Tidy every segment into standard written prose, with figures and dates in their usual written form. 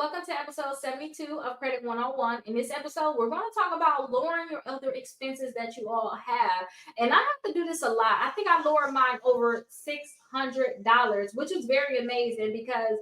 welcome to episode 72 of Credit 101. In this episode, we're going to talk about lowering your other expenses that you all have. And I have to do this a lot. I think I lowered mine over $600, which was very amazing because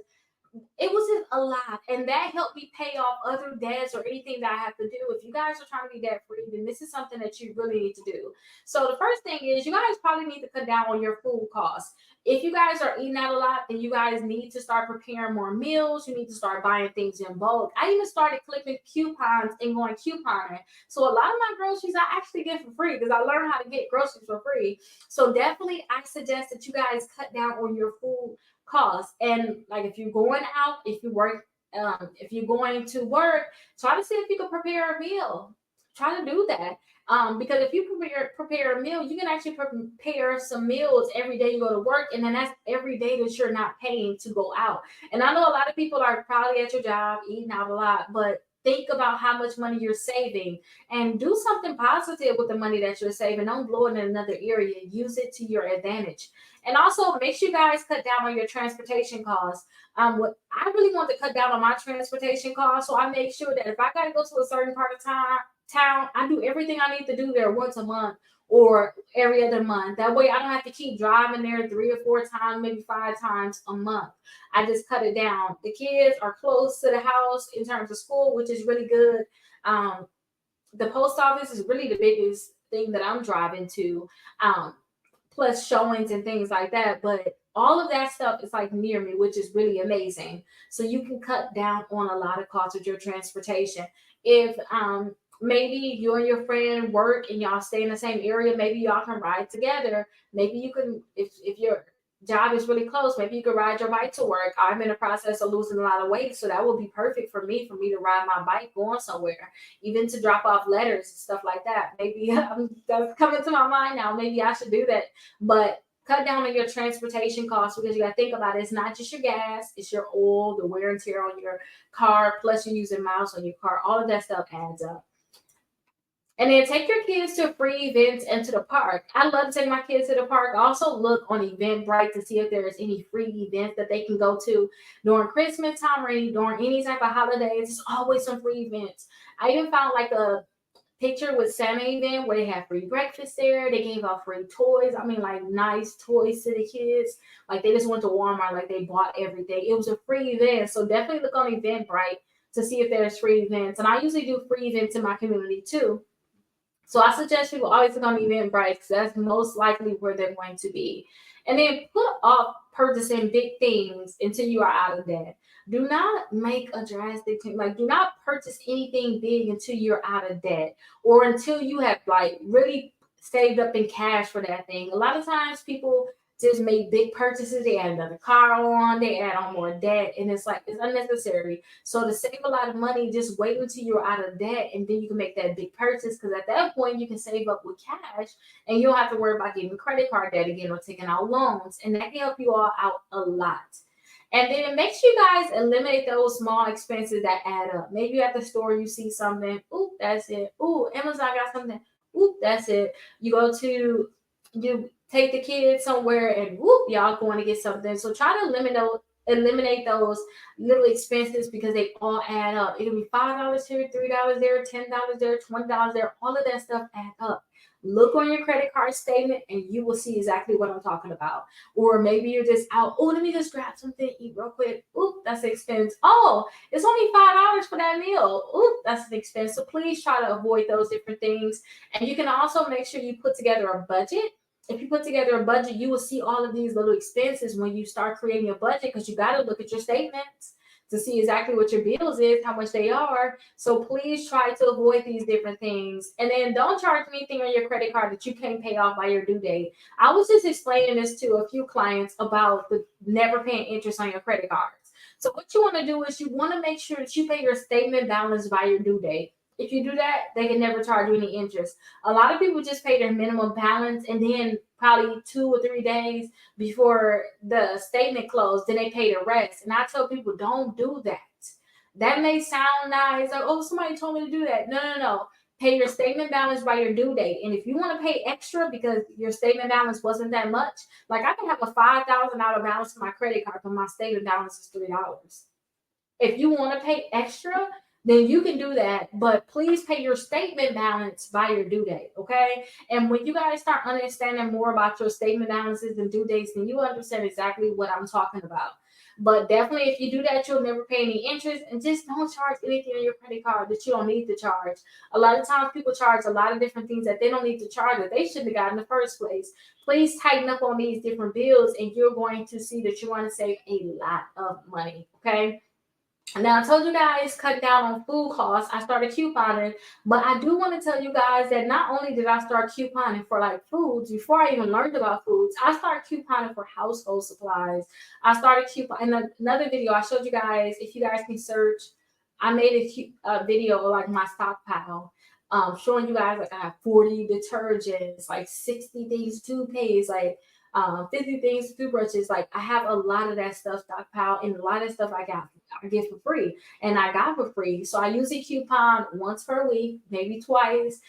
it wasn't a lot, and that helped me pay off other debts or anything that I have to do. If you guys are trying to be debt free, then this is something that you really need to do. So the first thing is you guys probably need to cut down on your food costs. If you guys are eating out a lot, then you guys need to start preparing more meals. You need to start buying things in bulk. I even started clipping coupons and going couponing. So a lot of my groceries I actually get for free because I learned how to get groceries for free. So definitely I suggest that you guys cut down on your food costs. And like if you're going out, if you're going to work, try to see if you can prepare a meal. Try to do that. Because if you prepare a meal, you can actually prepare some meals every day you go to work, and then that's every day that you're not paying to go out. And I know a lot of people are probably at your job eating out a lot, but think about how much money you're saving and do something positive with the money that you're saving. Don't blow it in another area. Use it to your advantage. And also make sure you guys cut down on your transportation costs. What I really want to cut down on my transportation costs, so I make sure that if I got to go to a certain part of town, I do everything I need to do there once a month or every other month. That way I don't have to keep driving there 3 or 4 times, maybe 5 times a month. I just cut it down. The kids are close to the house in terms of school, which is really good. Um, the post office is really the biggest thing that I'm driving to. Plus showings and things like that. But all of that stuff is like near me, which is really amazing. So you can cut down on a lot of costs with your transportation. If maybe you and your friend work and y'all stay in the same area, maybe y'all can ride together. Maybe you can, if your job is really close, maybe you could ride your bike to work. I'm in the process of losing a lot of weight, so that would be perfect for me to ride my bike going somewhere, even to drop off letters and stuff like that. Maybe that's coming to my mind now. Maybe I should do that. But cut down on your transportation costs because you got to think about it. It's not just your gas, it's your oil, the wear and tear on your car, plus you're using miles on your car. All of that stuff adds up. And then take your kids to free events and to the park. I love to take my kids to the park. I also look on Eventbrite to see if there's any free events that they can go to during Christmas time or during any type of holidays. There's always some free events. I even found like a picture with Santa event where they had free breakfast there. They gave out free toys. I mean, like nice toys to the kids. Like they just went to Walmart, like they bought everything. It was a free event. So definitely look on Eventbrite to see if there's free events. And I usually do free events in my community too. So I suggest people always look on Eventbrite because that's most likely where they're going to be. And then put off purchasing big things until you are out of debt. Do not make a drastic change. Like, do not purchase anything big until you're out of debt or until you have like really saved up in cash for that thing. A lot of times people just make big purchases. They add another car on, they add on more debt, and it's like it's unnecessary. So to save a lot of money, just wait until you're out of debt, and then you can make that big purchase. Because at that point, you can save up with cash, and you don't have to worry about getting credit card debt again or taking out loans, and that can help you all out a lot. And then make sure you guys eliminate those small expenses that add up. Maybe at the store you see something, ooh, that's it. Ooh, Amazon got something, ooh, that's it. You take the kids somewhere and whoop, y'all going to get something. So try to eliminate those little expenses because they all add up. It can be $5 here, $3 there, $10 there, $20 there. All of that stuff add up. Look on your credit card statement and you will see exactly what I'm talking about. Or maybe you're just out, oh, let me just grab something to eat real quick. Oop, that's an expense. Oh, it's only $5 for that meal. Oop, that's an expense. So please try to avoid those different things. And you can also make sure you put together a budget. If you put together a budget, you will see all of these little expenses when you start creating a budget because you got to look at your statements to see exactly what your bills is, how much they are. So please try to avoid these different things. And then don't charge anything on your credit card that you can't pay off by your due date. I was just explaining this to a few clients about the never paying interest on your credit cards. So what you want to do is you want to make sure that you pay your statement balance by your due date. If you do that, they can never charge you any interest. A lot of people just pay their minimum balance and then probably 2 or 3 days before the statement closed, then they pay the rest. And I tell people, don't do that. That may sound nice, like, oh, somebody told me to do that. No, no, no. Pay your statement balance by your due date. And if you want to pay extra because your statement balance wasn't that much, like I can have a $5,000 balance on my credit card, but my statement balance is $3. If you want to pay extra, then you can do that. But please pay your statement balance by your due date, okay? And when you guys start understanding more about your statement balances and due dates, then you understand exactly what I'm talking about. But definitely, if you do that, you'll never pay any interest, and just don't charge anything on your credit card that you don't need to charge. A lot of times, people charge a lot of different things that they don't need to charge that they shouldn't have got in the first place. Please tighten up on these different bills, and you're going to see that you want to save a lot of money, okay? Now, I told you guys cut down on food costs. I started couponing, but I do want to tell you guys that not only did I start couponing for like foods before I even learned about foods, I started couponing for household supplies. I started couponing. In another video, I showed you guys, if you guys can search, I made a video of like my stockpile. Showing you guys like I have 40 detergents, like 60 things toothpaste, like 50 things toothbrushes. Like I have a lot of that stuff stockpiled, and a lot of stuff I get for free, and I got for free. So I usually coupon once per week, maybe twice,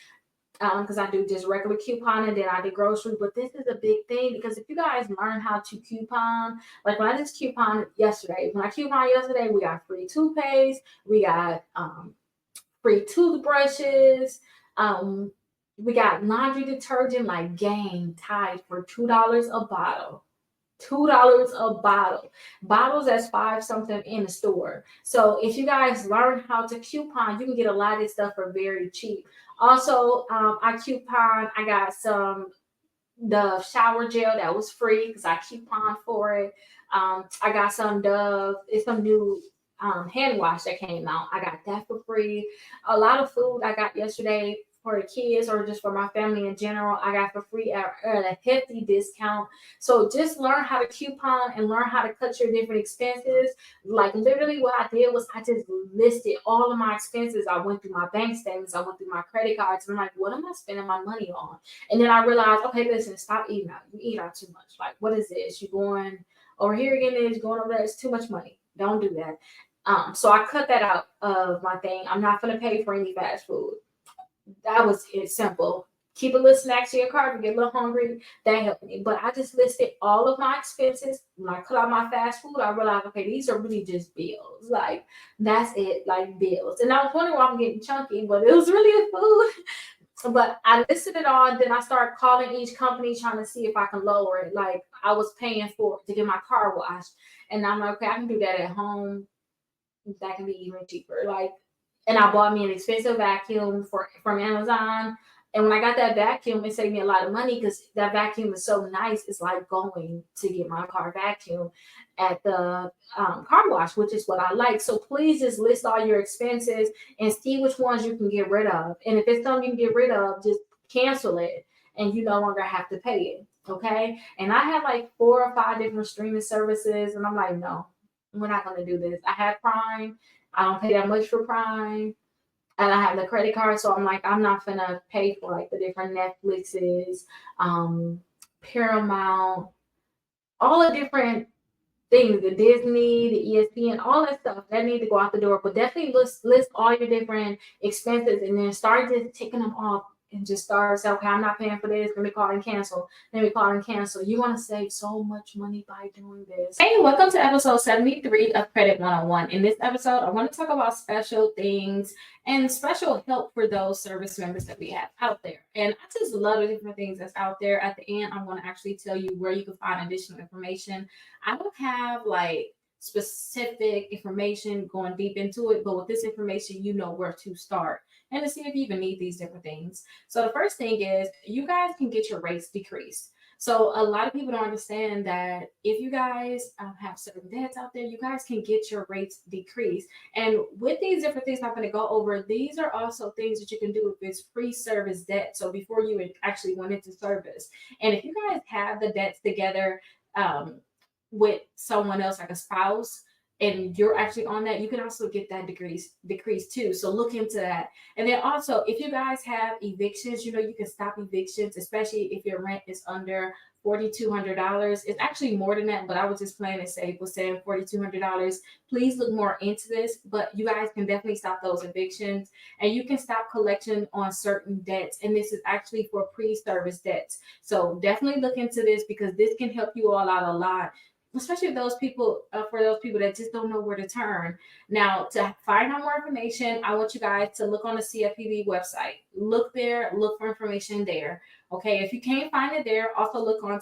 because I do just regular coupon and then I do grocery. But this is a big thing because if you guys learn how to coupon, like when I just couponed yesterday, we got free toothpaste, we got free toothbrushes. We got laundry detergent like Gain Tide for $2 a bottle. $2 a bottle. Bottles that's five something in the store. So if you guys learn how to coupon, you can get a lot of this stuff for very cheap. Also, I coupon. I got the shower gel that was free because I coupon for it. I got some Dove. It's some new hand wash that came out. I got that for free. A lot of food I got yesterday for the kids or just for my family in general, I got for free at a hefty discount. So just learn how to coupon and learn how to cut your different expenses. Like literally what I did was I just listed all of my expenses. I went through my bank statements, I went through my credit cards, and I'm like, what am I spending my money on? And then I realized, okay, listen, stop eating out. You eat out too much. Like, what is this? You going over here again, is going over there. It's too much money. Don't do that. So I cut that out of my thing. I'm not gonna pay for any fast food. That was it. Simple. Keep a little snacks in your cart if you get a little hungry. That helped me. But I just listed all of my expenses. When I cut out my fast food, I realized, okay, these are really just bills. Like, that's it, like bills. And I was wondering why I'm getting chunky, but it was really the food. But I listed it all, and then I started calling each company trying to see if I can lower it. Like, I was paying for to get my car washed. And I'm like, okay, I can do that at home. That can be even cheaper. Like, and I bought me an expensive vacuum from Amazon. And when I got that vacuum, it saved me a lot of money because that vacuum is so nice. It's like going to get my car vacuum at the car wash, which is what I like. So please just list all your expenses and see which ones you can get rid of. And if it's something you can get rid of, just cancel it and you no longer have to pay it. Okay. And I have like 4 or 5 different streaming services, and I'm like, no, we're not going to do this. I have Prime. I don't pay that much for Prime. And I have the credit card, so I'm like, I'm not gonna pay for like the different Netflixes, Paramount, all the different things, the Disney, the ESPN, all that stuff that need to go out the door. But definitely list all your different expenses and then start just taking them off and just start saying, okay, I'm not paying for this. Let me call and cancel. Let me call and cancel. You want to save so much money by doing this. Hey, welcome to episode 73 of Credit 101. In this episode, I want to talk about special things and special help for those service members that we have out there. And I just love the different things that's out there. At the end, I'm going to actually tell you where you can find additional information. I don't have like specific information going deep into it, but with this information, you know where to start and to see if you even need these different things. So the first thing is you guys can get your rates decreased. So a lot of people don't understand that if you guys have certain debts out there, you guys can get your rates decreased. And with these different things I'm going to go over, these are also things that you can do if it's pre-service debt. So before you actually went into service. And if you guys have the debts together, with someone else like a spouse and you're actually on that, you can also get that decrease too. So look into that. And then also if you guys have evictions, you know, you can stop evictions, especially if your rent is under $4,200. It's actually more than that, but I was just playing it safe with saying $4,200. Please look more into this, but you guys can definitely stop those evictions and you can stop collection on certain debts. And this is actually for pre-service debts. So definitely look into this because this can help you all out a lot. especially those people, for those people that just don't know where to turn. Now, to find out more information, I want you guys to look on the CFPB website. Look there, look for information there. Okay, if you can't find it there, also look on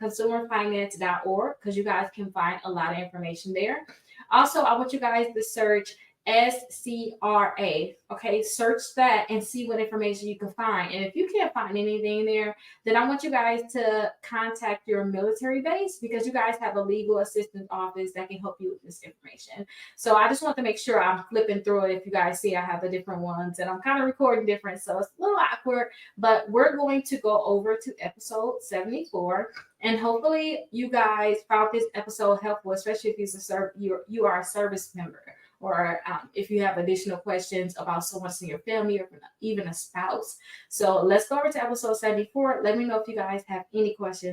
consumerfinance.org because you guys can find a lot of information there. Also, I want you guys to search SCRA. Okay, search that and see what information you can find. And if you can't find anything there, then I want you guys to contact your military base because you guys have a legal assistance office that can help you with this information. So I just want to make sure I'm flipping through it. If you guys see, I have the different ones and I'm kind of recording different, so it's a little awkward, but we're going to go over to episode 74. And hopefully you guys found this episode helpful, especially if you are a service member, or if you have additional questions about someone in your family or even a spouse. So let's go over to episode 74. Let me know if you guys have any questions.